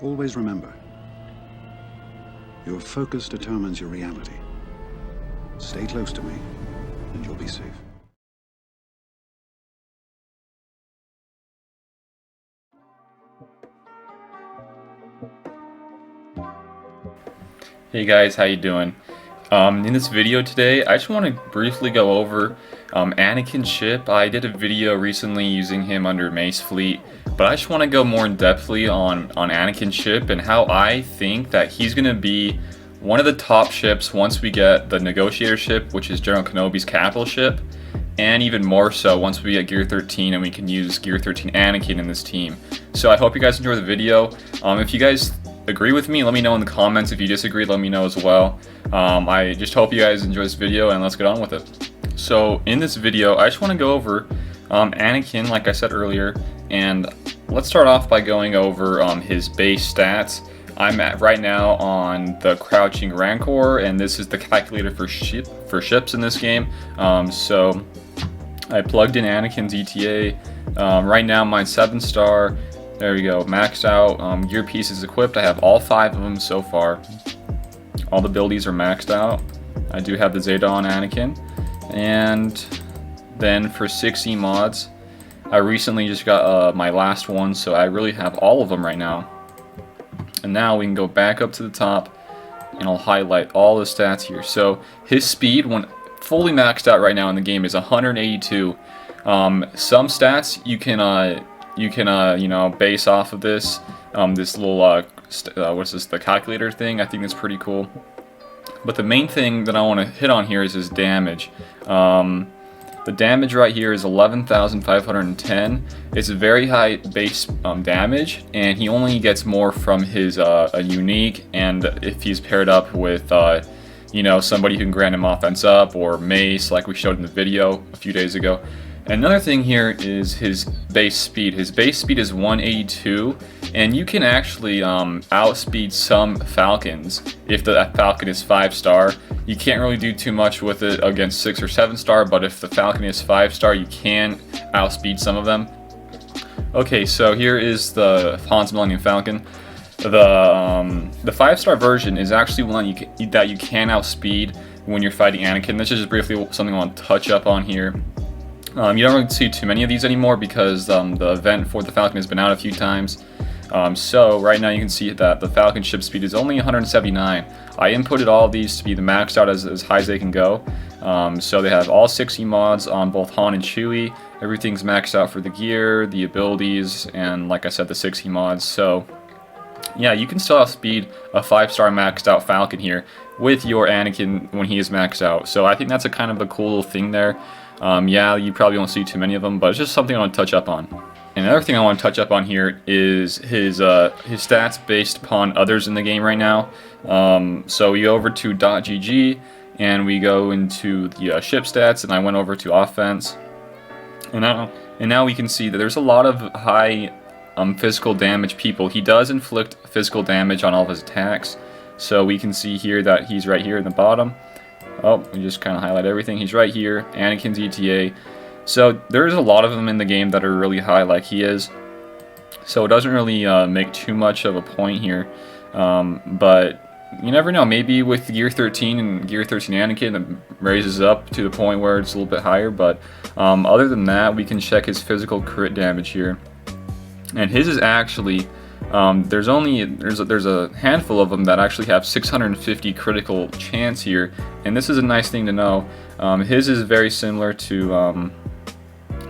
Always remember, your focus determines your reality. Stay close to me, and you'll be safe. Hey guys, how you doing? In this video today, I just want to briefly go over Anakin's ship. I did a video recently using him under Mace Fleet, but I just want to go more in depthly on Anakin's ship and how I think that he's going to be one of the top ships once we get the Negotiator ship, which is General Kenobi's capital ship, and even more so once we get Gear 13 and we can use Gear 13 Anakin in this team. So I hope you guys enjoy the video. If you guys agree with me, let me know in the comments. If you disagree, let me know as well. I just hope you guys enjoy this video, and let's get on with it. So in this video, I just want to go over Anakin, like I said earlier, and let's start off by going over his base stats. I'm at right now on the Crouching Rancor, and this is the calculator for ships in this game. So I plugged in Anakin's ETA. Right now mine's 7-star. There we go, maxed out. Gear pieces equipped. I have all 5 of them so far. All the abilities are maxed out. I do have the Zeta on Anakin. And then for 60 mods, I recently just got my last one, so I really have all of them right now. And now we can go back up to the top, and I'll highlight all the stats here. So his speed, when fully maxed out right now in the game, is 182. Some stats you can base off of this. This little what's this, the calculator thing. I think that's pretty cool. But the main thing that I want to hit on here is his damage. The damage right here is 11,510. It's a very high base damage, and he only gets more from his a unique, and if he's paired up with somebody who can grant him offense up or mace, like we showed in the video a few days ago. Another thing here is his base speed. His base speed is 182, and you can actually outspeed some Falcons if the Falcon is 5-star. You can't really do too much with it against 6 or 7-star, but if the Falcon is 5-star, you can outspeed some of them. Okay, so here is the Hans Millennium Falcon. The 5-star version is actually one that you can outspeed when you're fighting Anakin. This is just briefly something I want to touch up on here. You don't really see too many of these anymore because the event for the Falcon has been out a few times. So right now you can see that the Falcon ship speed is only 179. I inputted all of these to be the maxed out as high as they can go. So they have all 60 mods on both Han and Chewie. Everything's maxed out for the gear, the abilities, and like I said, the 60 mods. So yeah, you can still outspeed a 5-star maxed out Falcon here with your Anakin when he is maxed out. So I think that's a kind of a cool little thing there. Yeah, you probably won't see too many of them, but it's just something I want to touch up on. And another thing I want to touch up on here is his stats based upon others in the game right now. So we go over to .gg, and we go into the ship stats, and I went over to offense. And now we can see that there's a lot of high physical damage people. He does inflict physical damage on all of his attacks. So we can see here that he's right here in the bottom. Oh, we just kind of highlight everything. He's right here, Anakin's ETA. So there's a lot of them in the game that are really high like he is. So it doesn't really make too much of a point here. But you never know. Maybe with Gear 13 and Gear 13 Anakin, it raises up to the point where it's a little bit higher. But other than that, we can check his physical crit damage here. And his is actually... there's a handful of them that actually have 650 critical chance here, and this is a nice thing to know. His is very similar to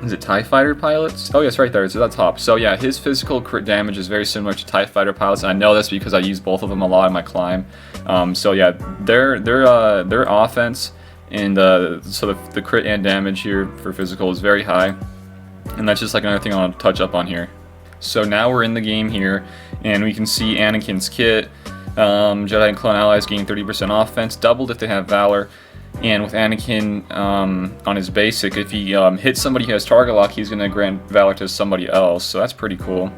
is it TIE fighter pilots? Oh yes, right there, it's at the top. So yeah, his physical crit damage is very similar to TIE fighter pilots, and I know this because I use both of them a lot in my climb. So yeah, their offense and so the crit and damage here for physical is very high, and that's just like another thing I want to touch up on here. So now we're in the game here, and we can see Anakin's kit. Jedi and clone allies gain 30% offense, doubled if they have Valor. And with Anakin on his basic, if he hits somebody who has target lock, he's going to grant Valor to somebody else. So that's pretty cool.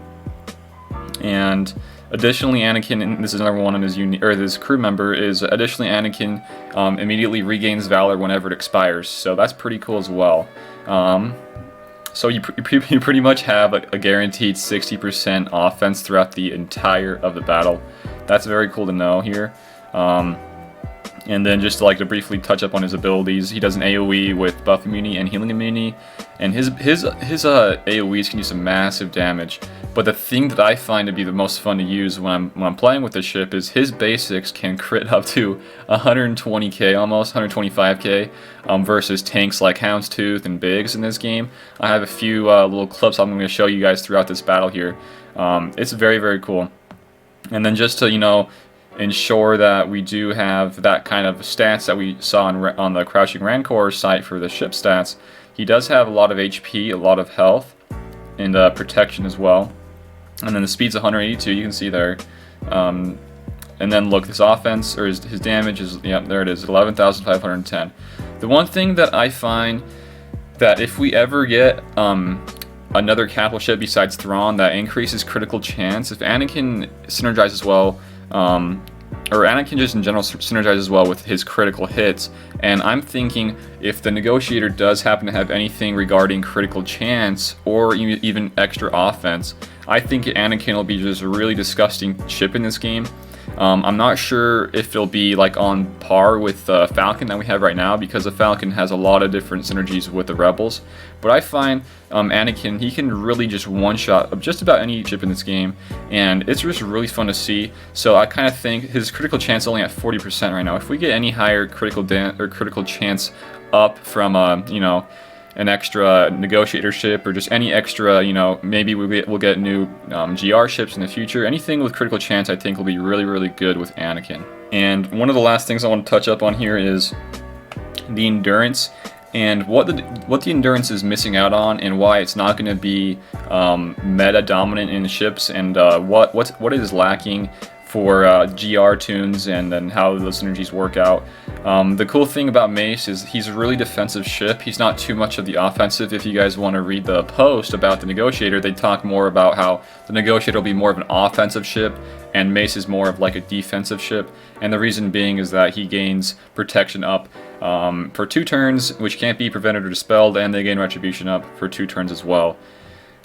And additionally, Anakin, and this is another one on his this crew member, is additionally Anakin immediately regains Valor whenever it expires. So that's pretty cool as well. So you pretty much have a guaranteed 60% offense throughout the entire of the battle. That's very cool to know here. And then just to briefly touch up on his abilities, he does an AoE with buff immunity and healing immunity, and his AoEs can do some massive damage. But the thing that I find to be the most fun to use when I'm playing with the ship is his basics can crit up to 120k, almost 125k, versus tanks like Houndstooth and Biggs in this game. I have a few little clips I'm going to show you guys throughout this battle here. It's very, very cool. And then just to ensure that we do have that kind of stats that we saw on the Crouching Rancor site for the ship stats, he does have a lot of HP, a lot of health, and protection as well. And then the speed's 182, you can see there. And then look, his offense, or his damage is, yeah, there it is, 11,510. The one thing that I find that if we ever get another capital ship besides Thrawn that increases critical chance, if Anakin synergizes well, or Anakin just in general synergizes well with his critical hits, and I'm thinking if the Negotiator does happen to have anything regarding critical chance or even extra offense, I think Anakin will be just a really disgusting ship in this game. I'm not sure if it'll be on par with the Falcon that we have right now, because the Falcon has a lot of different synergies with the Rebels. But I find Anakin, he can really just one-shot just about any ship in this game, and it's just really fun to see. So I kind of think his critical chance is only at 40% right now. If we get any higher critical chance up from an extra Negotiator ship, or just any extra, maybe we'll get new GR ships in the future. Anything with critical chance I think will be really, really good with Anakin. And one of the last things I want to touch up on here is the endurance, and what the endurance is missing out on, and why it's not going to be meta dominant in ships, and what it is lacking for GR tunes, and then how those synergies work out. The cool thing about Mace is he's a really defensive ship. He's not too much of the offensive. If you guys want to read the post about the Negotiator, they talk more about how the Negotiator will be more of an offensive ship, and Mace is more of a defensive ship. And the reason being is that he gains protection up for 2 turns, which can't be prevented or dispelled, and they gain retribution up for 2 turns as well.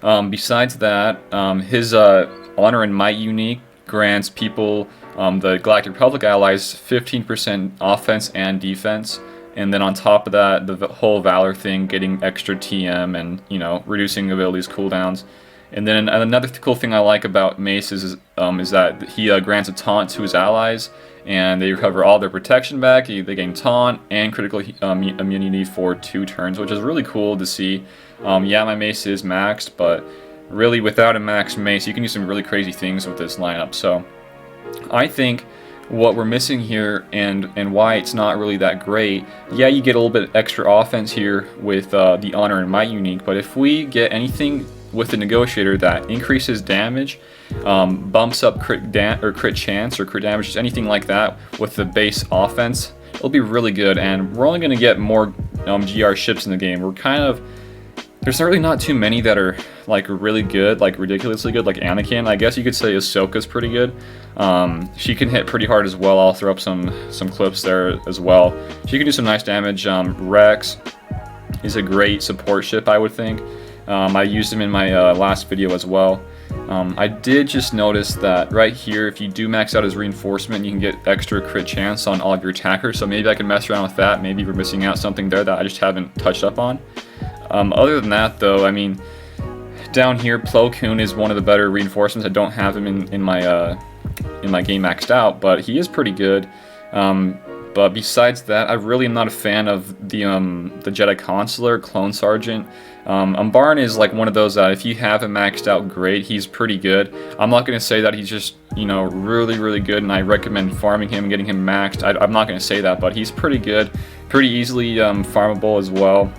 Besides that, his Honor and Might unique grants people, the Galactic Republic allies, 15% offense and defense, and then on top of that, the whole Valor thing, getting extra TM and reducing abilities cooldowns. And then another cool thing I like about Mace is that he grants a taunt to his allies, and they recover all their protection back. They gain taunt and critical immunity for 2 turns, which is really cool to see. Yeah, my Mace is maxed, but really, without a max Mace, you can do some really crazy things with this lineup. So I think what we're missing here, and why it's not really that great, yeah, you get a little bit extra offense here with the Honor and Might unique, but if we get anything with the Negotiator that increases damage, bumps up crit chance or crit damage, just anything like that with the base offense, it'll be really good. And we're only going to get more GR ships in the game. There's really not too many that are really good, ridiculously good, like Anakin. I guess you could say Ahsoka's pretty good. She can hit pretty hard as well. I'll throw up some clips there as well. She can do some nice damage. Rex is a great support ship, I would think. I used him in my last video as well. I did just notice that right here, if you do max out his reinforcement, you can get extra crit chance on all of your attackers. So maybe I can mess around with that. Maybe we're missing out something there that I just haven't touched up on. Other than that, though, I mean, down here, Plo Koon is one of the better reinforcements. I don't have him in my game maxed out, but he is pretty good. But besides that, I really am not a fan of the Jedi Consular, Clone Sergeant. Umbaran is one of those that if you have him maxed out, great. He's pretty good. I'm not going to say that he's just really, really good, and I recommend farming him and getting him maxed. I'm not going to say that, but he's pretty good, pretty easily farmable as well.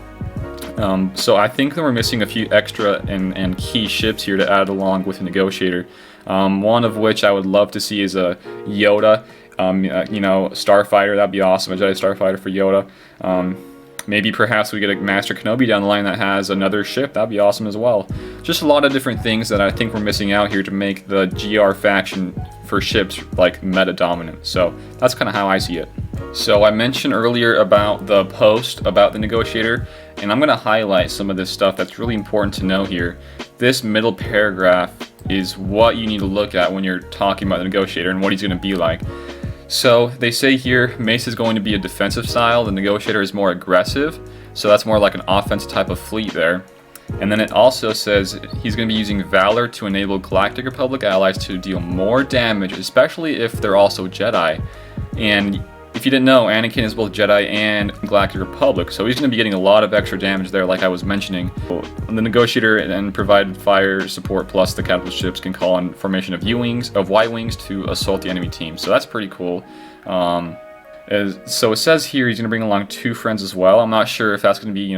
So I think that we're missing a few extra and key ships here to add along with the Negotiator. One of which I would love to see is a Yoda, Starfighter. That'd be awesome, a Jedi Starfighter for Yoda. Maybe perhaps we get a Master Kenobi down the line that has another ship. That'd be awesome as well. Just a lot of different things that I think we're missing out here to make the GR faction for ships meta dominant. So that's kind of how I see it. So I mentioned earlier about the post about the Negotiator, and I'm going to highlight some of this stuff that's really important to know here. This middle paragraph is what you need to look at when you're talking about the Negotiator and what he's going to be like. So they say here, Mace is going to be a defensive style, the Negotiator is more aggressive, so that's more like an offensive type of fleet there. And then it also says he's going to be using Valor to enable Galactic Republic allies to deal more damage, especially if they're also Jedi. And if you didn't know, Anakin is both Jedi and Galactic Republic, so he's going to be getting a lot of extra damage there, like I was mentioning. The Negotiator and provided fire support, plus the capital ships can call on formation of Y-wings to assault the enemy team. So that's pretty cool. So it says here he's going to bring along 2 friends as well. I'm not sure if that's going to be,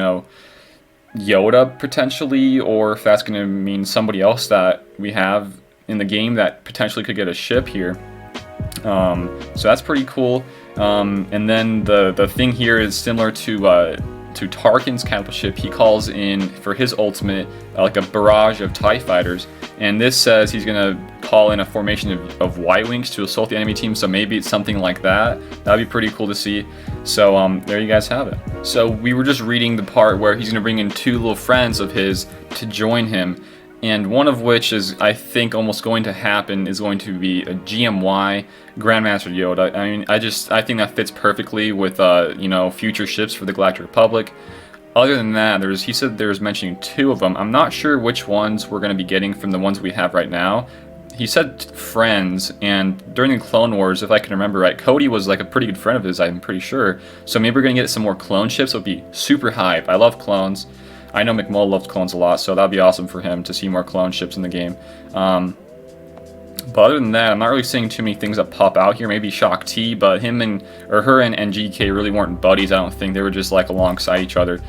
Yoda potentially, or if that's going to mean somebody else that we have in the game that potentially could get a ship here. So that's pretty cool. And then the thing here is similar to Tarkin's capital ship. He calls in for his ultimate like a barrage of TIE fighters, and this says he's gonna call in a formation of Y-wings to assault the enemy team. So maybe it's something like that. That'd be pretty cool to see. So there you guys have it. So we were just reading the part where he's gonna bring in 2 little friends of his to join him. And one of which is, I think, almost going to happen is going to be a GMY Grandmaster Yoda. I mean, I think that fits perfectly with, future ships for the Galactic Republic. Other than that, he said there's mentioning 2 of them. I'm not sure which ones we're going to be getting from the ones we have right now. He said friends, and during the Clone Wars, if I can remember right, Cody was like a pretty good friend of his, I'm pretty sure. So maybe we're going to get some more clone ships. It would be super hype. I love clones. I know McMull loves clones a lot, so that'd be awesome for him to see more clone ships in the game. But other than that, I'm not really seeing too many things that pop out here. Maybe Shock T, but her and GK really weren't buddies. I don't think they were just like alongside each other.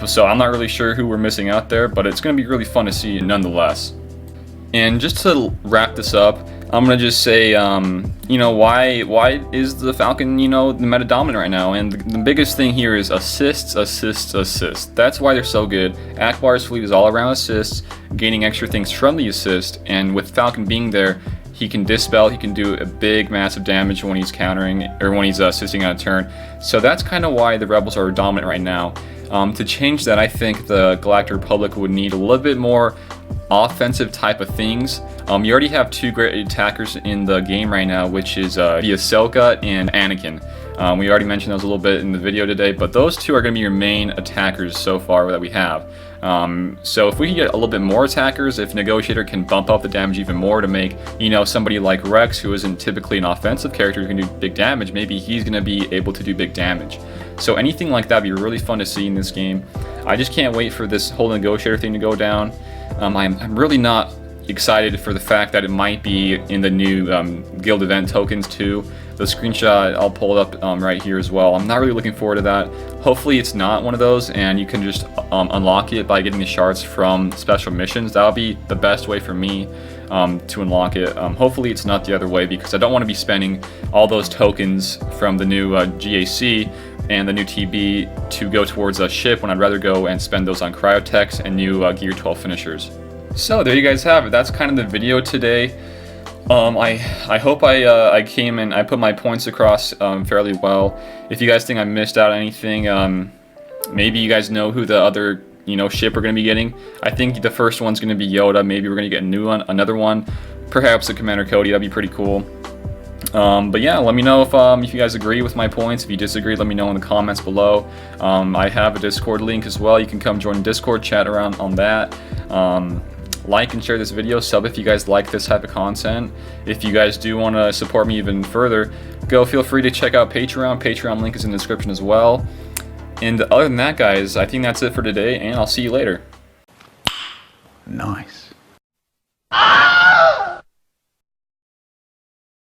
So I'm not really sure who we're missing out there, but it's going to be really fun to see nonetheless. And just to wrap this up, I'm going to just say, why is the Falcon, the meta dominant right now? And the biggest thing here is assists. That's why they're so good. Akbar's fleet is all around assists, gaining extra things from the assist, and with Falcon being there, he can dispel, he can do a big, massive damage when he's countering, or when he's assisting on a turn. So that's kind of why the Rebels are dominant right now. To change that, I think the Galactic Republic would need a little bit more offensive type of things. You already have 2 great attackers in the game right now, which is the Ahsoka and Anakin. We already mentioned those a little bit in the video today, but those 2 are going to be your main attackers so far that we have. So if we can get a little bit more attackers, if Negotiator can bump up the damage even more to make, somebody like Rex, who isn't typically an offensive character who can do big damage, maybe he's going to be able to do big damage. So anything like that would be really fun to see in this game. I just can't wait for this whole Negotiator thing to go down. I'm really not excited for the fact that it might be in the new guild event tokens too. The screenshot, I'll pull it up right here as well. I'm not really looking forward to that. Hopefully it's not one of those and you can just unlock it by getting the shards from special missions. That'll be the best way for me to unlock it. Hopefully it's not the other way, because I don't want to be spending all those tokens from the new GAC and the new TB to go towards a ship when I'd rather go and spend those on cryotechs and new Gear 12 finishers. So there you guys have it. That's kind of the video today. I hope I came and I put my points across fairly well. If you guys think I missed out on anything, maybe you guys know who the other ship we're going to be getting. I think the first one's going to be Yoda. Maybe we're going to get a new one, another one, perhaps a Commander Cody. That'd be pretty cool. But yeah, let me know if you guys agree with my points. If you disagree, let me know in the comments below. I have a Discord link as well. You can come join Discord, chat around on that. Like and share this video, sub if you guys like this type of content. If you guys do want to support me even further, feel free to check out Patreon. Patreon link is in the description as well. And other than that, guys, I think that's it for today, and I'll see you later. Nice.